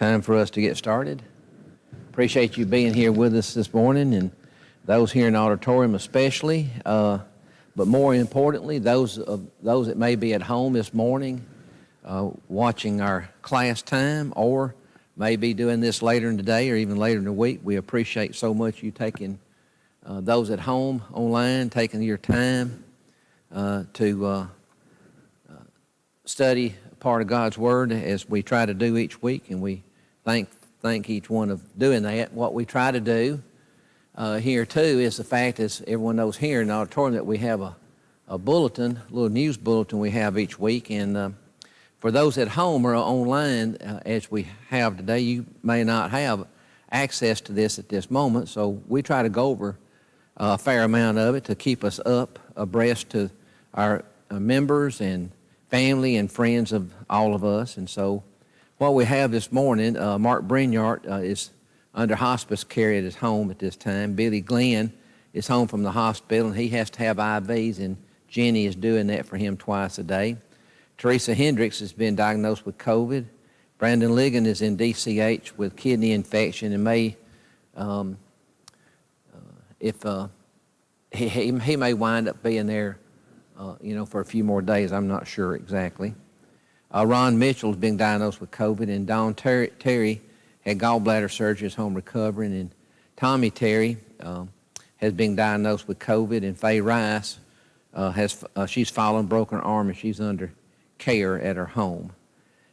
Time for us to get started. Appreciate you being here with us this morning, and those here in the auditorium especially, but more importantly, those that may be at home this morning watching our class time, or may be doing this later in the day or even later in the week. We appreciate so much you taking those at home online, taking your time to study part of God's Word as we try to do each week, and we thank each one of doing that. What we try to do here too is the fact, as everyone knows here in the auditorium, that we have a bulletin, a little news bulletin we have each week, and for those at home or online, as we have today, you may not have access to this at this moment, so we try to go over a fair amount of it to keep us up abreast to our members and family and friends of all of us. And so what we have this morning, Mark Brinyard is under hospice care at his home at this time. Billy Glenn is home from the hospital, and he has to have IVs, and Jenny is doing that for him twice a day. Teresa Hendricks has been diagnosed with COVID. Brandon Ligon is in DCH with kidney infection and may, he may wind up being there for a few more days. I'm not sure exactly. Ron Mitchell has been diagnosed with COVID, and Don Terry had gallbladder surgery, is home recovering, and Tommy Terry has been diagnosed with COVID, and Faye Rice she's fallen, broken her arm, and she's under care at her home.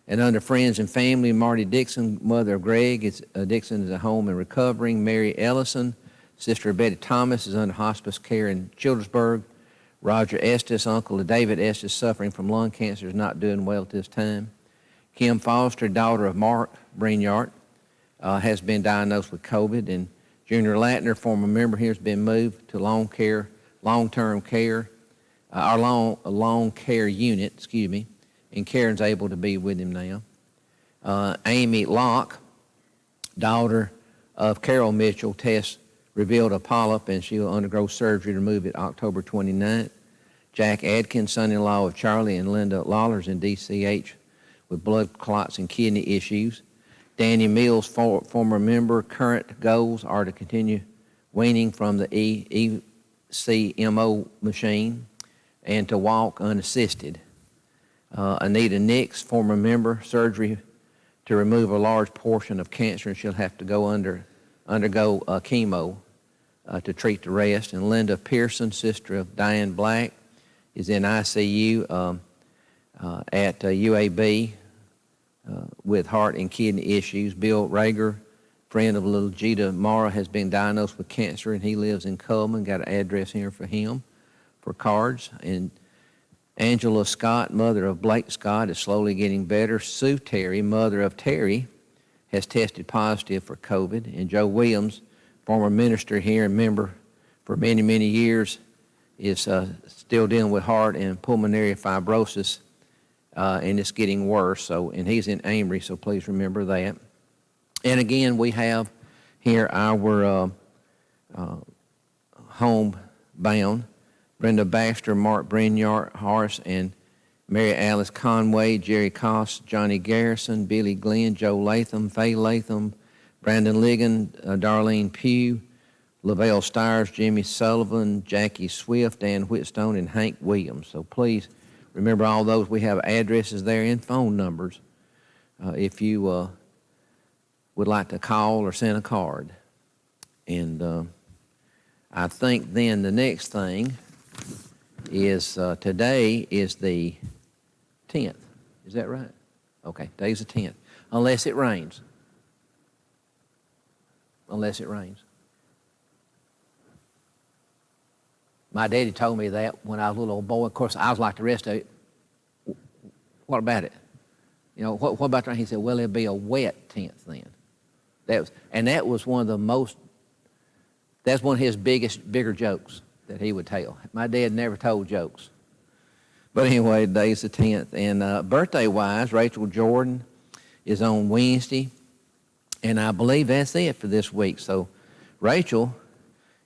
And under friends and family, Marty Dixon, mother of Greg, Dixon is at home and recovering. Mary Ellison, sister Betty Thomas, is under hospice care in Childersburg. Roger Estes, uncle of David Estes, suffering from lung cancer, is not doing well at this time. Kim Foster, daughter of Mark Brinyard, has been diagnosed with COVID. And Junior Latner, former member here, has been moved to long-term care, our long care unit, and Karen's able to be with him now. Amy Locke, daughter of Carol Mitchell, tests revealed a polyp, and she will undergo surgery to remove it October 29th. Jack Adkins, son-in-law of Charlie and Linda Lawler's in DCH with blood clots and kidney issues. Danny Mills, former member, current goals are to continue weaning from the ECMO machine and to walk unassisted. Anita Nix, former member, surgery to remove a large portion of cancer, and she'll have to undergo chemo to treat the rest. And Linda Pearson, sister of Diane Black, is in ICU at UAB with heart and kidney issues. Bill Rager, friend of little Gita Mara, has been diagnosed with cancer, and he lives in Coleman. Got an address here for him for cards. And Angela Scott, mother of Blake Scott, is slowly getting better. Sue Terry, mother of Terry, has tested positive for COVID. And Joe Williams, former minister here and member for many, many years, is still dealing with heart and pulmonary fibrosis, and it's getting worse. And he's in Amory, so please remember that. And again, we have here our homebound, Brenda Baxter, Mark Brinyard, Horace and Mary Alice Conway, Jerry Koss, Johnny Garrison, Billy Glenn, Joe Latham, Faye Latham, Brandon Ligon, Darlene Pugh, Lavelle Stires, Jimmy Sullivan, Jackie Swift, Dan Whitstone, and Hank Williams. So please remember all those. We have addresses there and phone numbers if you would like to call or send a card. And I think then the next thing is today is the 10th. Is that right? Okay, today's the 10th. Unless it rains. Unless it rains. My daddy told me that when I was a little old boy. Of course, I was like the rest of it. What about it? What about that? He said, well, it'll be a wet 10th then. That was one of that's one of his bigger jokes that he would tell. My dad never told jokes. But anyway, today's the 10th. And birthday-wise, Rachel Jordan is on Wednesday. And I believe that's it for this week. So Rachel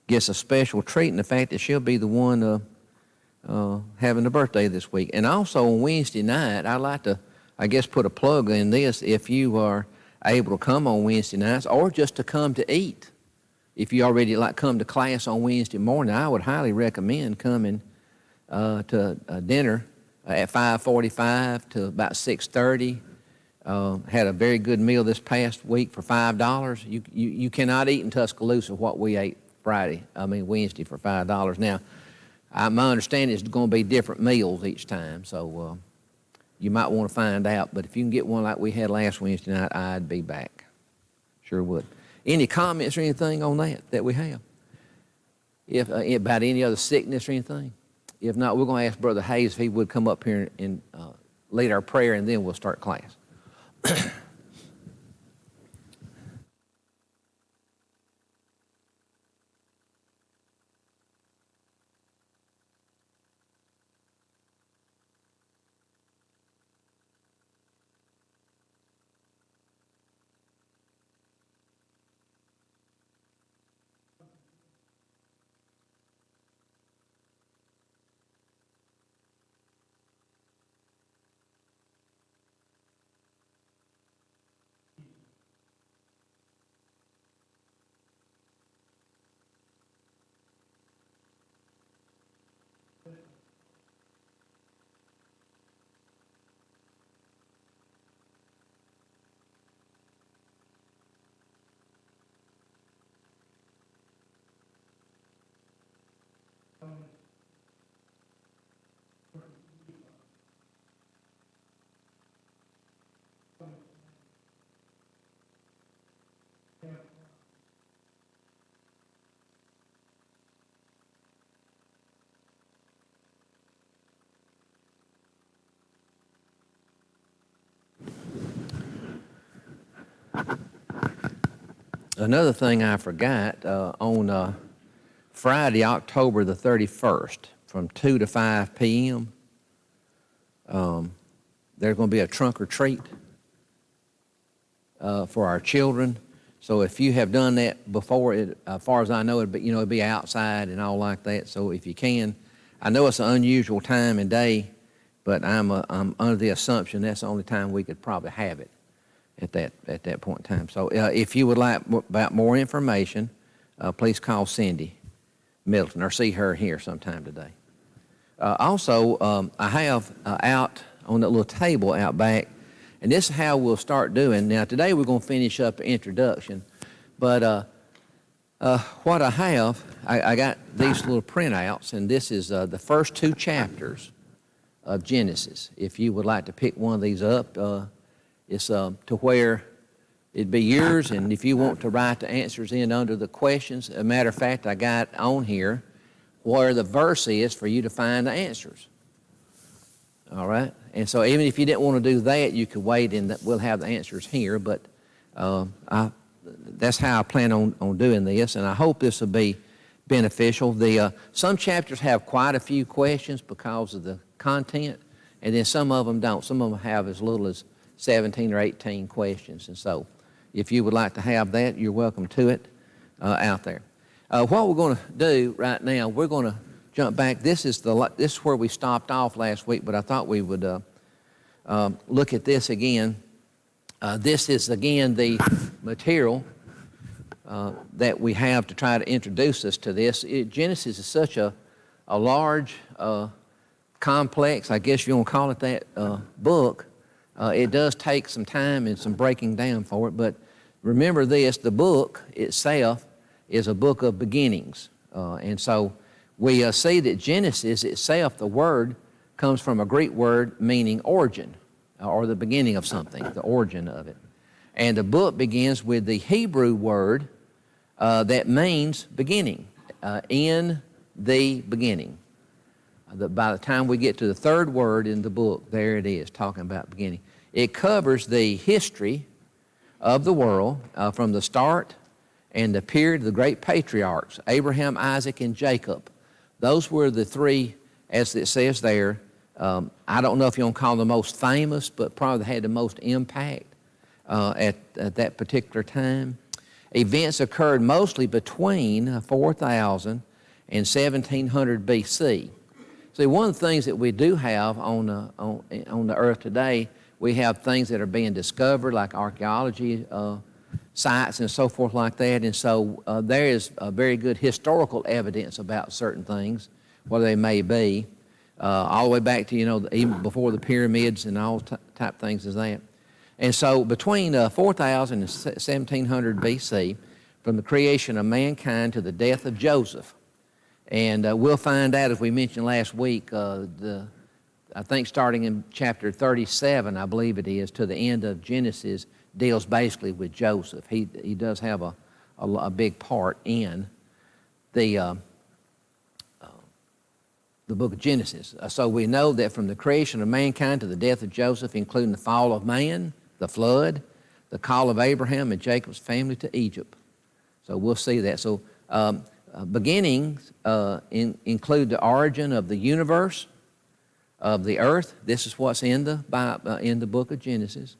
gets a special treat in the fact that she'll be the one having a birthday this week. And also on Wednesday night, I'd like to, put a plug in this. If you are able to come on Wednesday nights, or just to come to eat. If you already come to class on Wednesday morning, I would highly recommend coming to dinner at 5:45 to about 6:30. Had a very good meal this past week for $5. You cannot eat in Tuscaloosa what we ate Wednesday for $5. Now, my understanding is going to be different meals each time, so you might want to find out. But if you can get one like we had last Wednesday night, I'd be back. Sure would. Any comments or anything on that we have? If about any other sickness or anything? If not, we're going to ask Brother Hayes if he would come up here and lead our prayer, and then we'll start class. Another thing I forgot, on Friday, October the 31st, from 2 to 5 p.m., there's going to be a trunk or treat for our children. So if you have done that before, as far as I know, it'd be outside and all like that. So if you can, I know it's an unusual time and day, but I'm under the assumption that's the only time we could probably have it at that point in time. So if you would like about more information, please call Cindy Middleton or see her here sometime today. Also, I have out on that little table out back, and this is how we'll start doing. Now, today we're going to finish up the introduction, but what I have, I got these little printouts, and this is the first 2 chapters of Genesis. If you would like to pick one of these up, it's to where it'd be yours, and if you want to write the answers in under the questions, as a matter of fact, I got on here where the verse is for you to find the answers. All right? And so even if you didn't want to do that, you could wait and we'll have the answers here, but that's how I plan on doing this, and I hope this will be beneficial. Some chapters have quite a few questions because of the content, and then some of them don't. Some of them have as little as 17 or 18 questions, and so if you would like to have that, you're welcome to it out there. What we're going to do right now, we're going to jump back. This is where we stopped off last week, but I thought we would look at this again. This is again the material that we have to try to introduce us to this. Genesis is such a large, complex, I guess you want to call it that, book. It does take some time and some breaking down for it, but remember this, the book itself is a book of beginnings. And so we see that Genesis itself, the word, comes from a Greek word meaning origin, or the beginning of something, the origin of it. And the book begins with the Hebrew word that means beginning, in the beginning. By the time we get to the 3rd word in the book, there it is, talking about beginning. It covers the history of the world from the start and the period of the great patriarchs, Abraham, Isaac, and Jacob. Those were the 3, as it says there. I don't know if you want to call them the most famous, but probably had the most impact at that particular time. Events occurred mostly between 4000 and 1700 BC. See, one of the things that we do have on the earth today, We have things that are being discovered, like archaeology sites and so forth like that. And so there is a very good historical evidence about certain things, what they may be, all the way back to, even before the pyramids and all type things as that. And so between 4000 and 1700 BC, from the creation of mankind to the death of Joseph, and we'll find out, as we mentioned last week, I think starting in chapter 37, I believe it is, to the end of Genesis, deals basically with Joseph. He does have a big part in the book of Genesis. So we know that from the creation of mankind to the death of Joseph, including the fall of man, the flood, the call of Abraham and Jacob's family to Egypt. So we'll see that. So beginnings include the origin of the universe, of the earth. This is what's in the book of Genesis.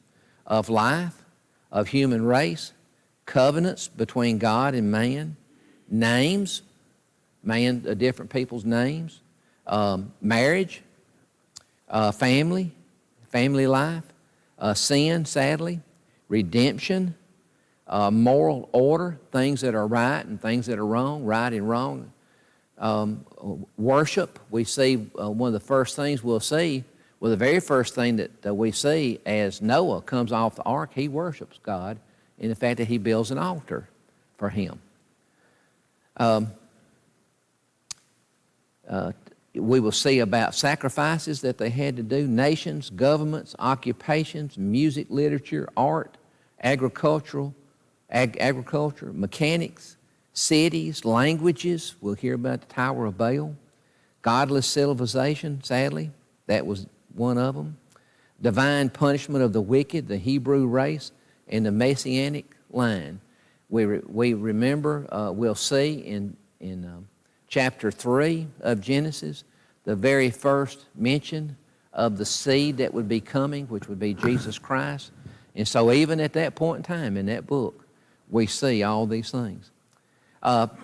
Of life, of human race, covenants between God and man, names, different people's names, marriage, family life, sin, sadly, redemption, moral order, things that are right and things that are wrong, right and wrong. Worship, we see one of the first things we'll see, well, the very first thing that we see as Noah comes off the ark, he worships God in the fact that he builds an altar for him. We will see about sacrifices that they had to do, nations, governments, occupations, music, literature, art, agriculture, mechanics, cities, languages. We'll hear about the Tower of Babel. Godless civilization, sadly, that was one of them. Divine punishment of the wicked, the Hebrew race, and the Messianic line. We remember, we'll see in chapter 3 of Genesis, the very first mention of the seed that would be coming, which would be Jesus Christ. And so even at that point in time in that book, we see all these things.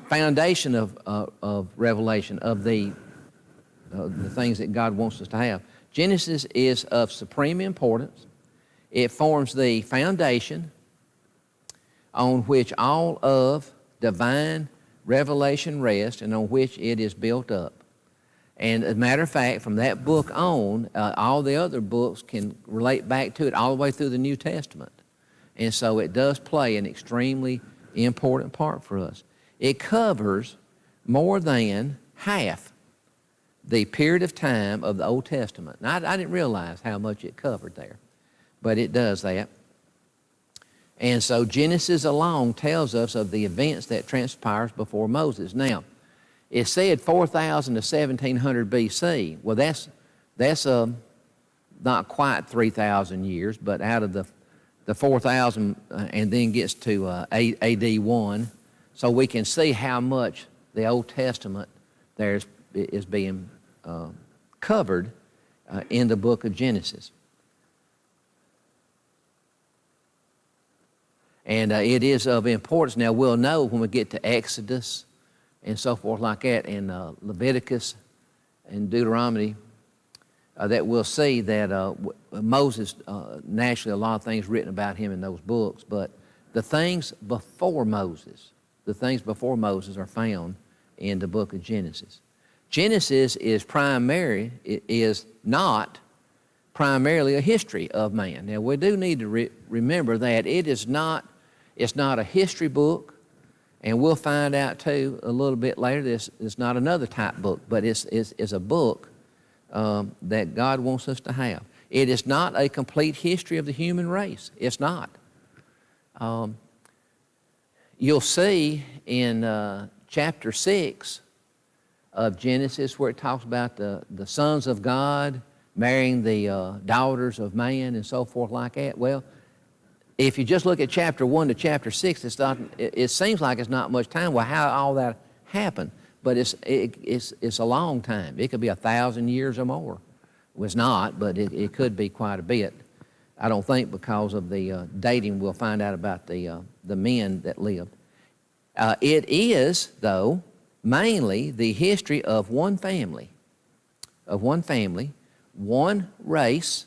Foundation of revelation, of the things that God wants us to have. Genesis is of supreme importance. It forms the foundation on which all of divine revelation rests and on which it is built up. And as a matter of fact, from that book on, all the other books can relate back to it all the way through the New Testament. And so it does play an extremely important part for us. It covers more than half the period of time of the Old Testament. Now, I didn't realize how much it covered there, but it does that. And so Genesis alone tells us of the events that transpires before Moses. Now, it said 4,000 to 1,700 BC. Well, that's not quite 3,000 years, but out of the 4,000 and then gets to AD 1. So we can see how much the Old Testament there is being covered in the book of Genesis. And it is of importance. Now, we'll know when we get to Exodus and so forth like that, and Leviticus and Deuteronomy, that we'll see that Moses, naturally a lot of things written about him in those books, but the things before Moses are found in the book of Genesis. Genesis is not primarily a history of man. Now, we do need to remember that it's not a history book, and we'll find out too a little bit later this is not another type book, but it's a book that God wants us to have. It is not a complete history of the human race. It's not. You'll see in chapter 6 of Genesis where it talks about the sons of God marrying the daughters of man and so forth like that. Well, if you just look at chapter 1 to chapter 6, it seems like it's not much time. Well, how all that happened? But it's a long time. It could be 1,000 years or more. Well, it's not, but it could be quite a bit. I don't think because of the dating we'll find out about the men that lived. It is, though, mainly the history of one family, one race,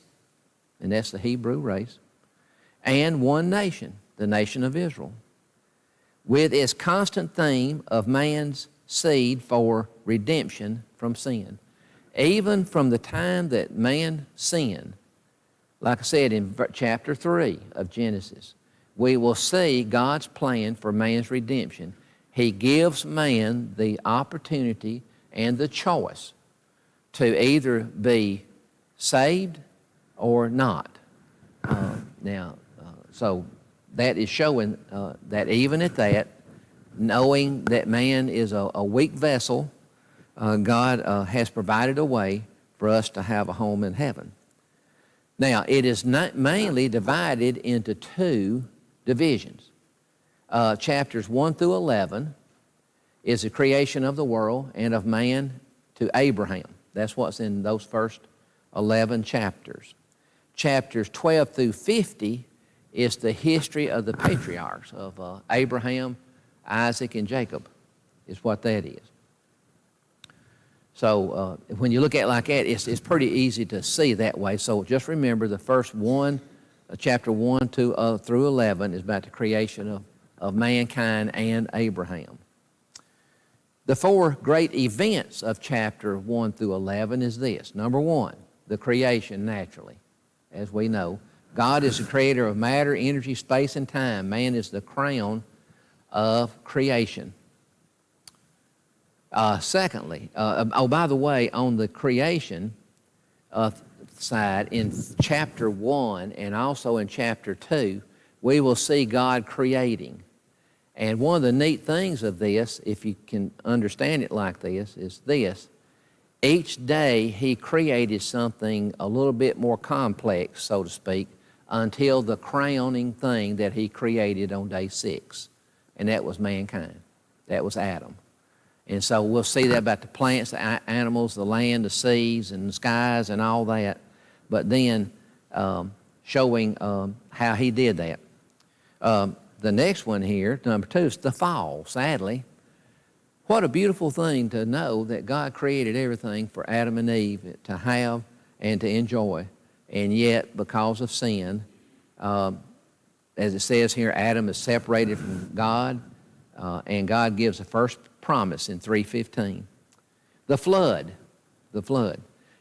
and that's the Hebrew race, and one nation, the nation of Israel, with its constant theme of man's seed for redemption from sin. Even from the time that man sinned, like I said in chapter 3 of Genesis, we will see God's plan for man's redemption. He gives man the opportunity and the choice to either be saved or not. So that is showing that even at that, knowing that man is a weak vessel, God has provided a way for us to have a home in heaven. Now, it is not mainly divided into two divisions. Chapters 1 through 11 is the creation of the world and of man to Abraham. That's what's in those first 11 chapters. Chapters 12 through 50 is the history of the patriarchs of Abraham, Isaac, and Jacob, is what that is. So when you look at it like that, it's pretty easy to see that way. So just remember the first one, chapter 1 through 11 is about the creation of mankind and Abraham. The four great events of chapter 1 through 11 is this. Number one, the creation naturally, as we know. God is the creator of matter, energy, space, and time. Man is the crown of creation. Secondly, by the way, on the creation side, in chapter 1 and also in chapter 2, we will see God creating. And one of the neat things of this, if you can understand it like this, is this. Each day he created something a little bit more complex, so to speak, until the crowning thing that he created on day 6. And that was mankind. That was Adam. And so we'll see that about the plants, the animals, the land, the seas, and the skies, and all that. But then showing how he did that. The next one here, number 2, is the fall, sadly. What a beautiful thing to know that God created everything for Adam and Eve to have and to enjoy. And yet, because of sin, as it says here, Adam is separated from God, and God gives the first promise in 3:15. The flood.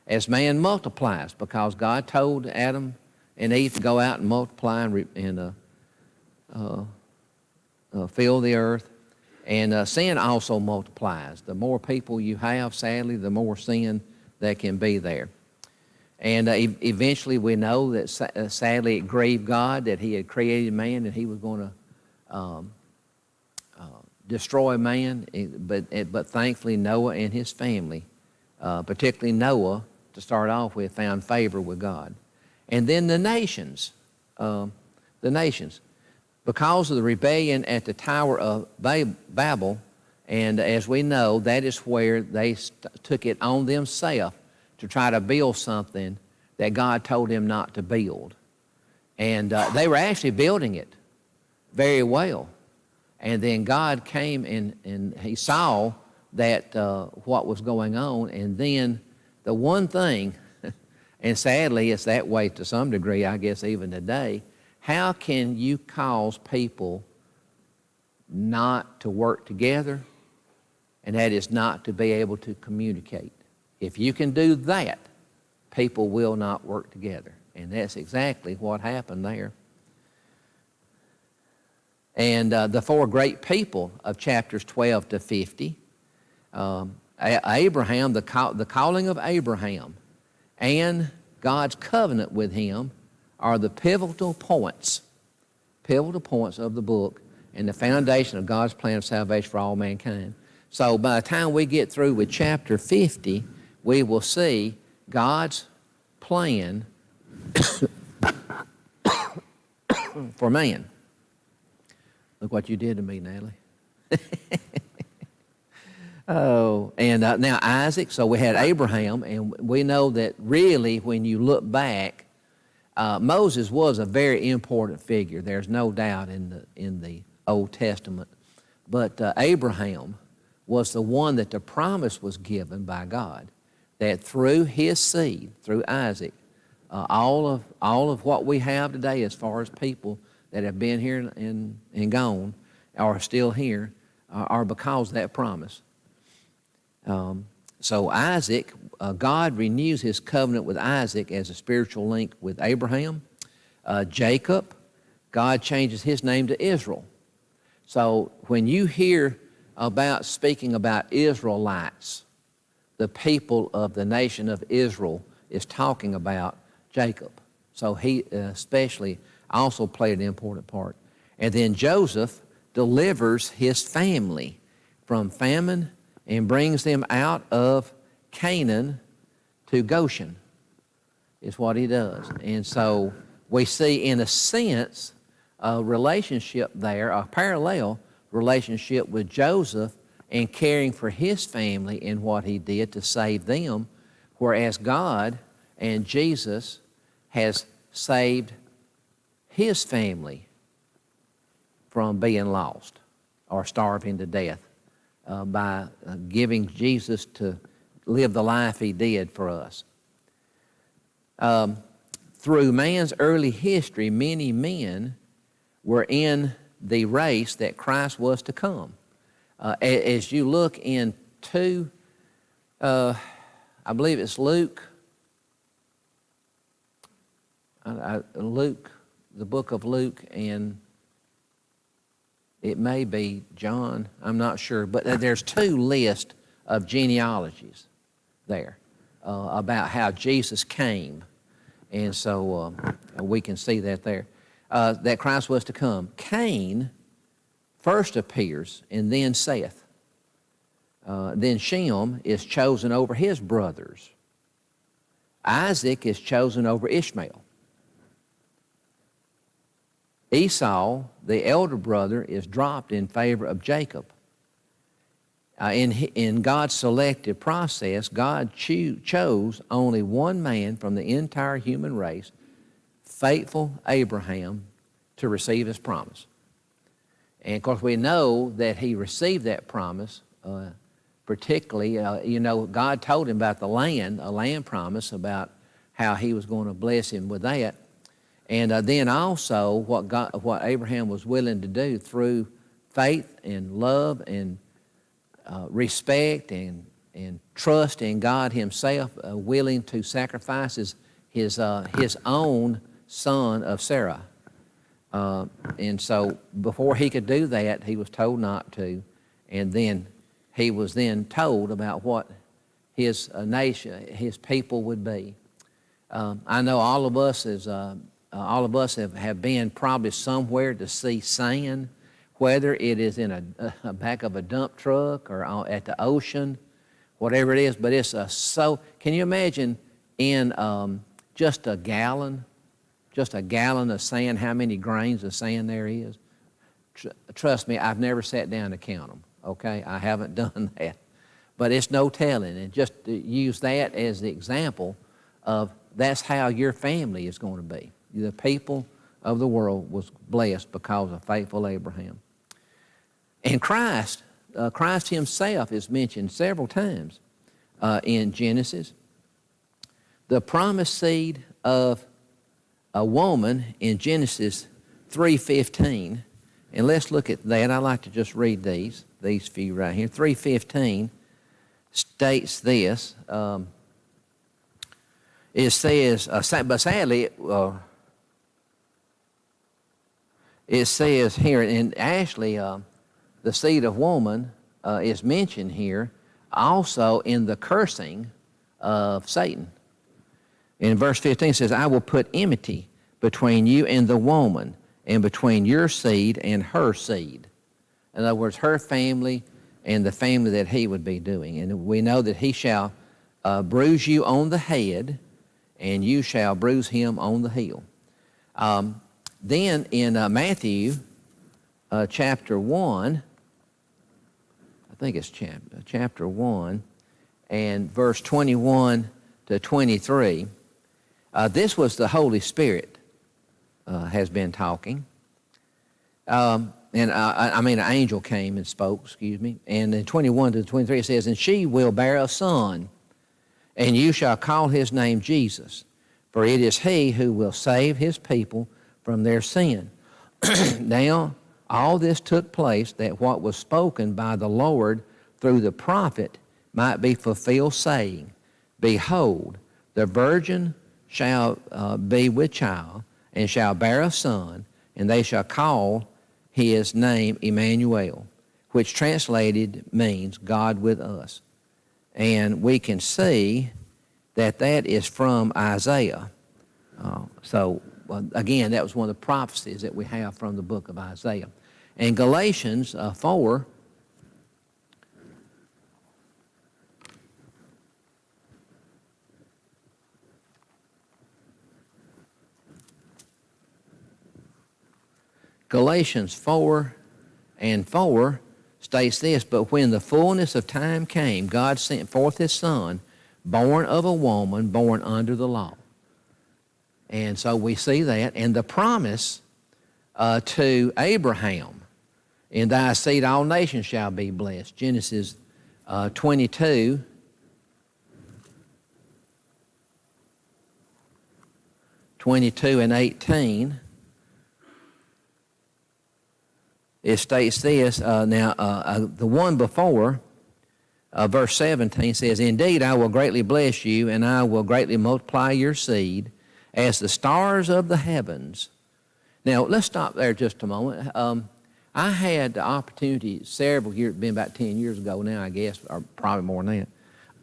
As man multiplies, because God told Adam and Eve to go out and multiply and fill the earth. And sin also multiplies. The more people you have, sadly, the more sin that can be there. And eventually we know that sadly it grieved God that he had created man and he was going to destroy man. But thankfully Noah and his family, particularly Noah to start off with, found favor with God. And then the nations. Because of the rebellion at the Tower of Babel, and as we know, that is where they took it on themselves to try to build something that God told them not to build. And they were actually building it very well. And then God came and he saw that what was going on. And then the one thing, and sadly it's that way to some degree, I guess even today, how can you cause people not to work together? And that is not to be able to communicate. If you can do that, people will not work together. And that's exactly what happened there. And the four great people of chapters 12 to 50, Abraham, the calling of Abraham, and God's covenant with him are the pivotal points of the book and the foundation of God's plan of salvation for all mankind. So by the time we get through with chapter 50, we will see God's plan for man. Look what you did to me, Natalie. Oh, and now Isaac, so we had Abraham, and we know that really when you look back, Moses was a very important figure. There's no doubt in the Old Testament. But Abraham was the one that the promise was given by God that through his seed, through Isaac, All of what we have today as far as people that have been here and gone are still here are because of that promise. So Isaac, God renews his covenant with Isaac as a spiritual link with Abraham. Jacob, God changes his name to Israel. So when you hear about speaking about Israelites, the people of the nation of Israel is talking about Jacob. So he especially also played an important part. And then Joseph delivers his family from famine and brings them out of Canaan to Goshen, is what he does. And so we see, in a sense, a relationship there, a parallel relationship with Joseph and caring for his family in what he did to save them, whereas God and Jesus has saved his family from being lost or starving to death by giving Jesus to live the life he did for us. Through man's early history, many men were in the race that Christ was to come. As you look into, I believe it's Luke, the book of Luke, and it may be John, I'm not sure, but there's two lists of genealogies there about how Jesus came. And so we can see that there, that Christ was to come. Cain first appears, and then Seth. Then Shem is chosen over his brothers. Isaac is chosen over Ishmael. Esau, the elder brother, is dropped in favor of Jacob. In God's selective process, God chose only one man from the entire human race, faithful Abraham, to receive his promise. And of course, we know that he received that promise, particularly, God told him about a land promise, about how he was going to bless him with that. And then also what Abraham was willing to do through faith and love and respect and trust in God himself, willing to sacrifice his own son of Sarah. And so before he could do that, he was told not to. And then he was then told about what his nation, his people would be. I know all of us have been probably somewhere to see sand, whether it is in a back of a dump truck or at the ocean, whatever it is. But it's can you imagine in just a gallon of sand, how many grains of sand there is? Trust me, I've never sat down to count them, okay? I haven't done that. But it's no telling. And just to use that as the example of that's how your family is going to be. The people of the world was blessed because of faithful Abraham. And Christ himself is mentioned several times in Genesis. The promised seed of a woman in Genesis 3:15, and let's look at that. I like to just read these few right here. 3:15 states this. It says, but sadly, it says here, and actually the seed of woman is mentioned here also in the cursing of Satan. In verse 15 it says, I will put enmity between you and the woman, and between your seed and her seed. In other words, her family and the family that he would be doing. And we know that he shall bruise you on the head, and you shall bruise him on the heel. Then in Matthew chapter 1, I think it's chapter 1, and verse 21 to 23, this was the Holy Spirit has been talking. An angel came and spoke, and in 21 to 23 it says, and she will bear a son, and you shall call his name Jesus, for it is he who will save his people from their sin. Now, all this took place that what was spoken by the Lord through the prophet might be fulfilled, saying, Behold, the virgin shall be with child, and shall bear a son, and they shall call his name Emmanuel, which translated means God with us. And we can see that that is from Isaiah. Again, that was one of the prophecies that we have from the book of Isaiah. And Galatians 4, Galatians 4:4 states this, But when the fullness of time came, God sent forth his Son, born of a woman, born under the law. And so we see that. And the promise to Abraham, in thy seed all nations shall be blessed. Genesis 22. And 18. It states this, the one before, verse 17 says, Indeed, I will greatly bless you, and I will greatly multiply your seed as the stars of the heavens. Now, let's stop there just a moment. I had the opportunity several years, been about 10 years ago now, I guess, or probably more than that,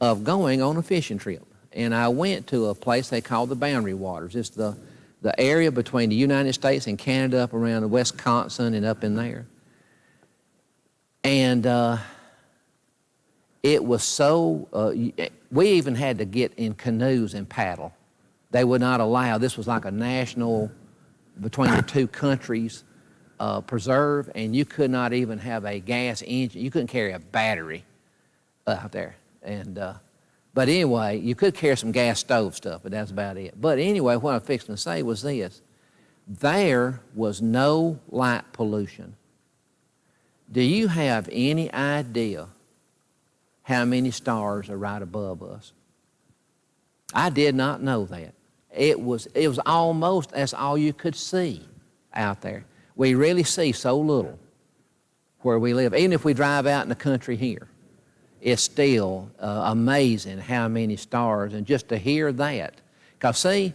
of going on a fishing trip. And I went to a place they call the Boundary Waters. It's the area between the United States and Canada, up around Wisconsin and up in there. And it was so, we even had to get in canoes and paddle. They would not allow, this was like a national, between the two countries, preserve, and you could not even have a gas engine. You couldn't carry a battery out there. And but anyway, you could carry some gas stove stuff, but that's about it. But anyway, what I'm fixing to say was this. There was no light pollution. Do you have any idea how many stars are right above us? I did not know that. It was almost that's all you could see out there. We really see so little where we live. Even if we drive out in the country here, it's still amazing how many stars. And just to hear that, because see,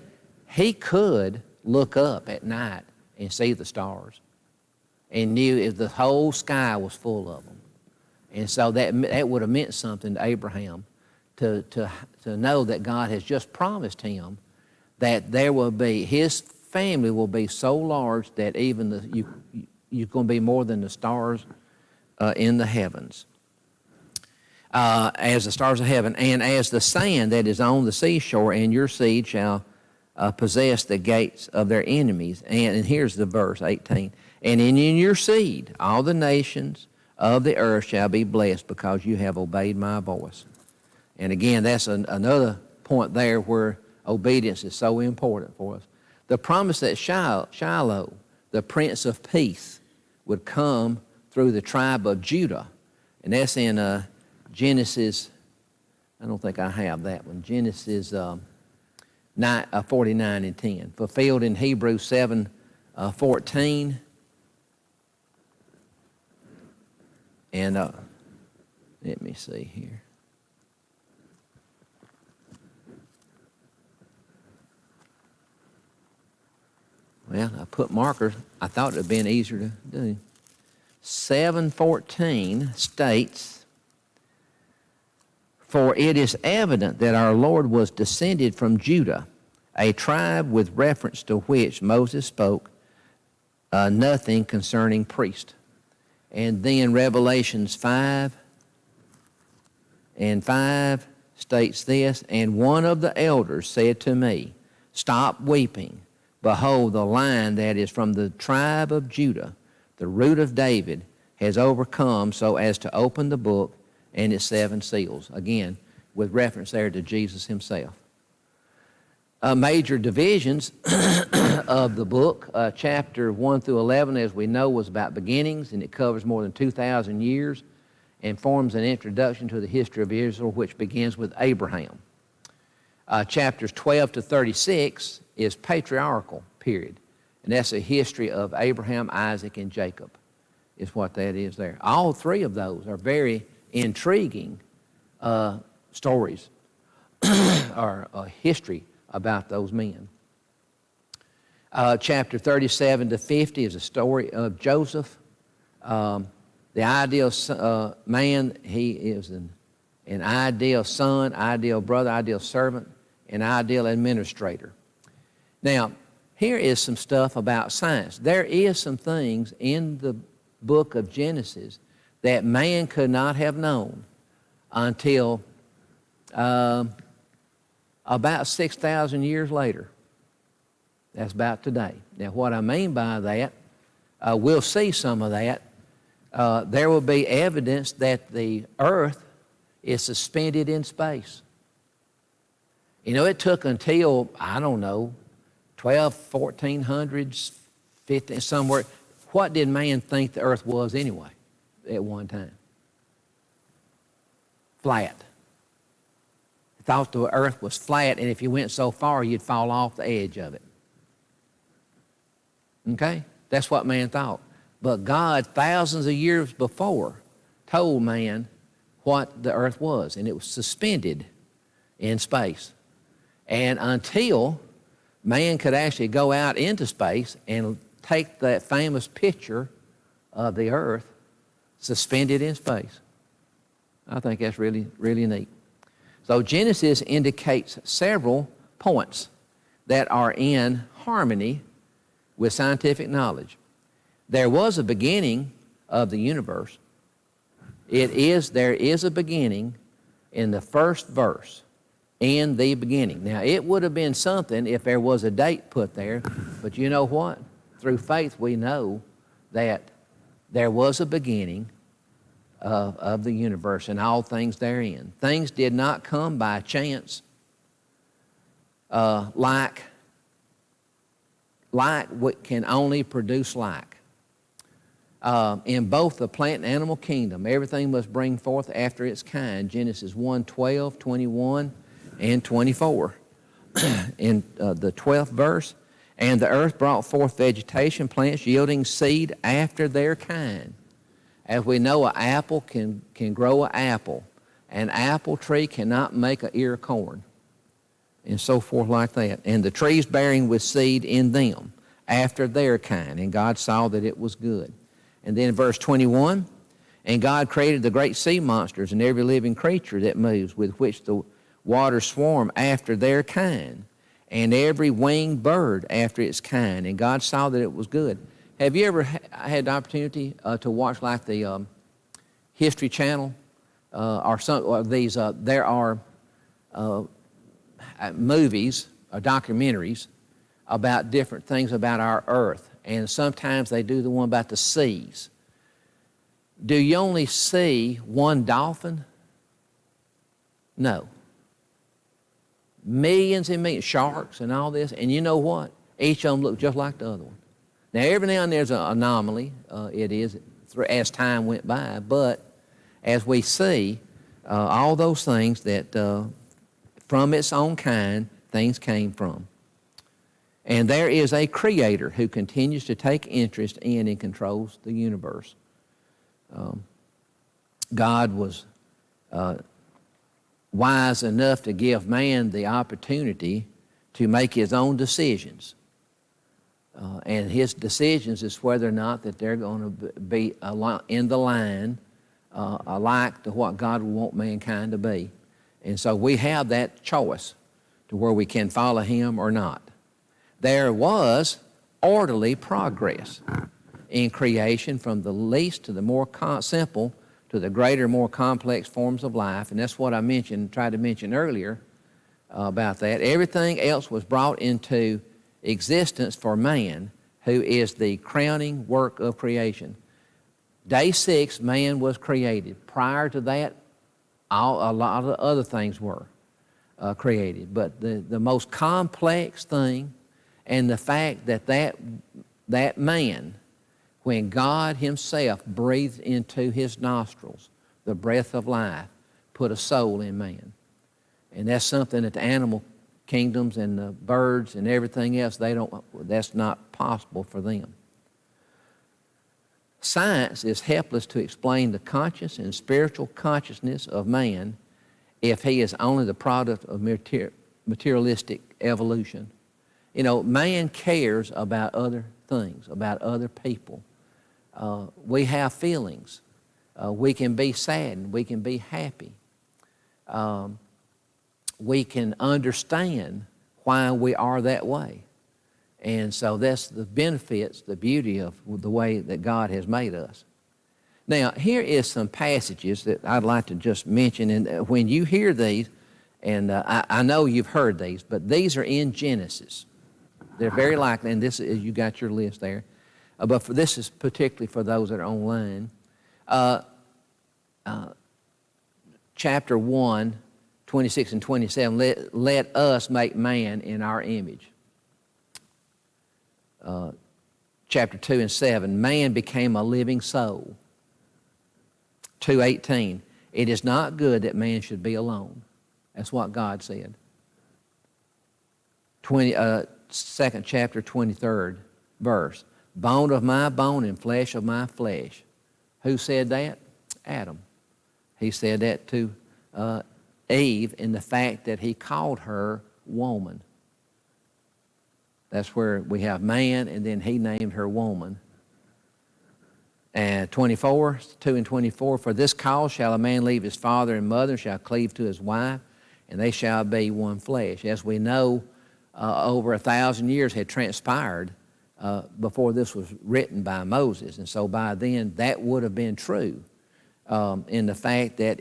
he could look up at night and see the stars and knew if the whole sky was full of them. And so that would have meant something to Abraham to know that God has just promised him that there will be, his family will be so large that even you're going to be more than the stars in the heavens. As the stars of heaven, and as the sand that is on the seashore, and your seed shall possess the gates of their enemies. And here's the verse, 18. And in your seed all the nations of the earth shall be blessed because you have obeyed my voice. And again, that's another point there where obedience is so important for us. The promise that Shiloh, the Prince of Peace, would come through the tribe of Judah. And that's in Genesis, I don't think I have that one, Genesis 49 and 10, fulfilled in Hebrews 7:14. And let me see here. Well, I put markers. I thought it would have been easier to do. 7:14 states, For it is evident that our Lord was descended from Judah, a tribe with reference to which Moses spoke nothing concerning priest. And then Revelations 5:5 states this, And one of the elders said to me, Stop weeping. Behold, the Lion that is from the tribe of Judah, the root of David, has overcome so as to open the book and its 7 seals. Again, with reference there to Jesus himself. Major divisions of the book, chapter 1 through 11, as we know, was about beginnings, and it covers more than 2,000 years and forms an introduction to the history of Israel, which begins with Abraham. Chapters 12 to 36 is patriarchal period. And that's a history of Abraham, Isaac, and Jacob is what that is there. All three of those are very intriguing stories or a history about those men. Chapter 37 to 50 is a story of Joseph. The ideal man, he is an ideal son, ideal brother, ideal servant, an ideal administrator. Now, here is some stuff about science. There is some things in the book of Genesis that man could not have known until about 6,000 years later. That's about today. Now, what I mean by that, we'll see some of that. There will be evidence that the earth is suspended in space. You know, it took until, I don't know, 1400s, 15, somewhere. What did man think the earth was anyway at one time? Flat. He thought the earth was flat, and if you went so far, you'd fall off the edge of it. Okay? That's what man thought. But God, thousands of years before, told man what the earth was, and it was suspended in space. And until man could actually go out into space and take that famous picture of the earth suspended in space. I think that's really, really neat. So Genesis indicates several points that are in harmony with scientific knowledge. There was a beginning of the universe. There is a beginning in the first verse. In the beginning. Now, it would have been something if there was a date put there, but you know what? Through faith, we know that there was a beginning of the universe and all things therein. Things did not come by chance like what can only produce like. In both the plant and animal kingdom, everything must bring forth after its kind. Genesis 1:12, 21, and 24. In the 12th verse, and the earth brought forth vegetation, plants yielding seed after their kind. As we know, an apple can grow an apple. An apple tree cannot make an ear of corn, and so forth like that. And the trees bearing with seed in them after their kind, and God saw that it was good. And then verse 21, and God created the great sea monsters and every living creature that moves, with which the waters swarm after their kind, and every winged bird after its kind. And God saw that it was good. Have you ever had the opportunity to watch like the History Channel or some of these? There are movies or documentaries about different things about our earth, and sometimes they do the one about the seas. Do you only see one dolphin? No. Millions and millions, sharks and all this, and you know what? Each of them look just like the other one. Now, every now and there's an anomaly, it is, as time went by, but as we see, all those things that from its own kind, things came from. And there is a creator who continues to take interest in and controls the universe. God was wise enough to give man the opportunity to make his own decisions. And his decisions is whether or not that they're going to be in the line alike to what God would want mankind to be. And so we have that choice to where we can follow him or not. There was orderly progress in creation from the least to the more simple to the greater, more complex forms of life. And that's what I tried to mention earlier about that. Everything else was brought into existence for man, who is the crowning work of creation. Day 6, man was created. Prior to that, a lot of other things were created. But the most complex thing, and the fact that man, when God himself breathed into his nostrils the breath of life, put a soul in man. And that's something that the animal kingdoms and the birds and everything else, that's not possible for them. Science is helpless to explain the conscious and spiritual consciousness of man if he is only the product of materialistic evolution. You know, man cares about other things, about other people. We have feelings. We can be sad, we can be happy. We can understand why we are that way. And so that's the benefits, the beauty of the way that God has made us. Now, here is some passages that I'd like to just mention. And when you hear these, and I know you've heard these, but these are in Genesis. They're very likely, and this is, you got your list there. But this is particularly for those that are online. Chapter 1, 26 and 27, let us make man in our image. Chapter 2 and 7, man became a living soul. 2:18, it is not good that man should be alone. That's what God said. 2nd chapter, 23rd verse, bone of my bone and flesh of my flesh. Who said that? Adam. He said that to Eve in the fact that he called her woman. That's where we have man, and then he named her woman. And 24, 2 and 24, for this cause shall a man leave his father and mother, shall cleave to his wife, and they shall be one flesh. As we know, over 1,000 years had transpired before this was written by Moses. And so by then, that would have been true in the fact that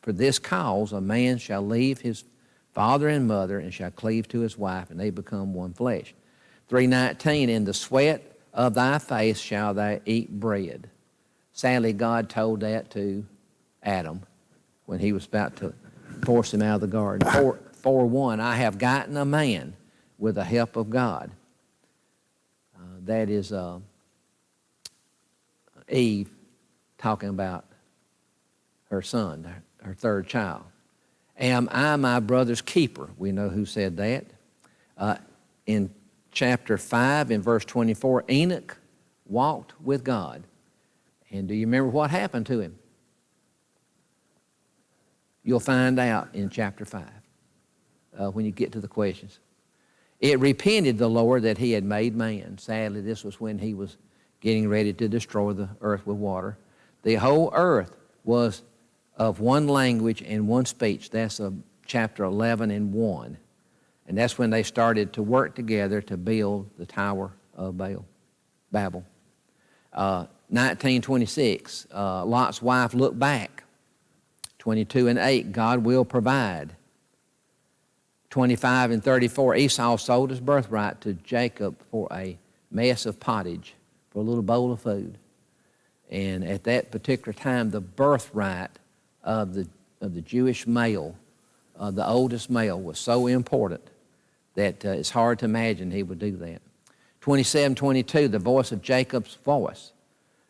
for this cause, a man shall leave his father and mother and shall cleave to his wife, and they become one flesh. 3:19, in the sweat of thy face shall thou eat bread. Sadly, God told that to Adam when he was about to force him out of the garden. 4:1, I have gotten a man with the help of God. That is Eve talking about her son, her third child. Am I my brother's keeper? We know who said that. In chapter 5, in verse 24, Enoch walked with God. And do you remember what happened to him? You'll find out in chapter 5 when you get to the questions. It repented the Lord that he had made man. Sadly, this was when he was getting ready to destroy the earth with water. The whole earth was of one language and one speech. That's chapter 11 and 1. And that's when they started to work together to build the Tower of Babel. 19:26, Lot's wife looked back. 22 and 8, God will provide. 25 and 34, Esau sold his birthright to Jacob for a mess of pottage, for a little bowl of food. And at that particular time, the birthright of the Jewish male, the oldest male, was so important that it's hard to imagine he would do that. 27:22, the voice of Jacob's voice,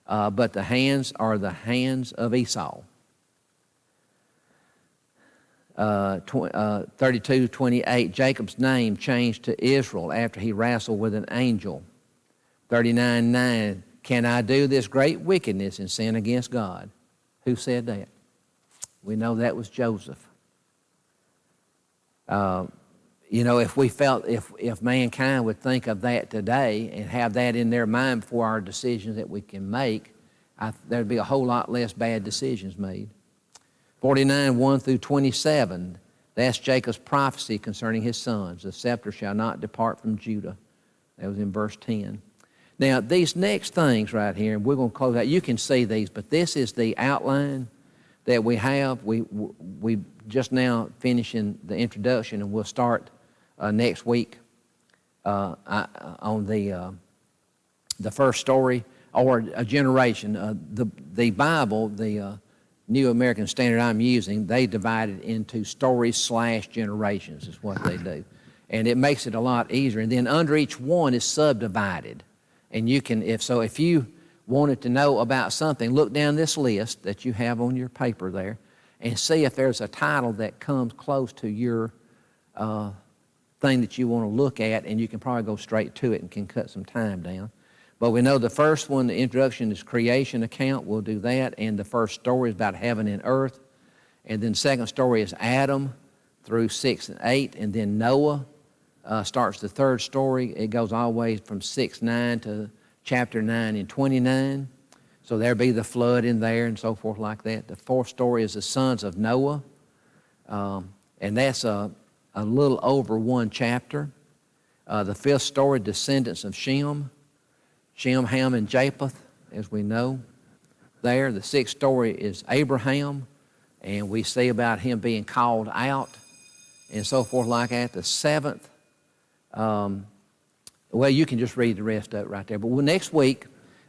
but the hands are the hands of Esau. 32:28, Jacob's name changed to Israel after he wrestled with an angel. 39:9, can I do this great wickedness and sin against God? Who said that? We know that was Joseph. You know, if we felt, if mankind would think of that today and have that in their mind before our decisions that we can make, there'd be a whole lot less bad decisions made. 49:1 through 27, that's Jacob's prophecy concerning his sons. The scepter shall not depart from Judah. That was in verse 10. Now, these next things right here, and we're going to close out. You can see these, but this is the outline that we have. We just now finishing the introduction, and we'll start next week on the first story, or a generation. The Bible, the New American Standard I'm using, they divide it into stories/generations is what they do. And it makes it a lot easier. And then under each one is subdivided. And you can, if you wanted to know about something, look down this list that you have on your paper there and see if there's a title that comes close to your thing that you want to look at, and you can probably go straight to it and can cut some time down. But we know the first one, the introduction, is creation account. We'll do that. And the first story is about heaven and earth. And then second story is Adam through 6 and 8. And then Noah starts the third story. It goes all the way from 6:9 to chapter 9 and 29. So there'll be the flood in there and so forth like that. The fourth story is the sons of Noah. And that's a little over one chapter. The fifth story, descendants of Shem. Shem, Ham, and Japheth, as we know there. The sixth story is Abraham, and we see about him being called out and so forth like that. The seventh, well, you can just read the rest of it right there. But next week,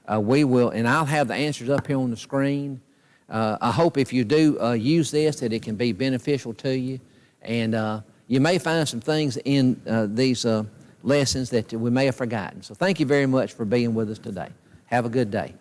we will, and I'll have the answers up here on the screen. I hope if you do use this that it can be beneficial to you. And you may find some things in these lessons that we may have forgotten. So thank you very much for being with us today. Have a good day.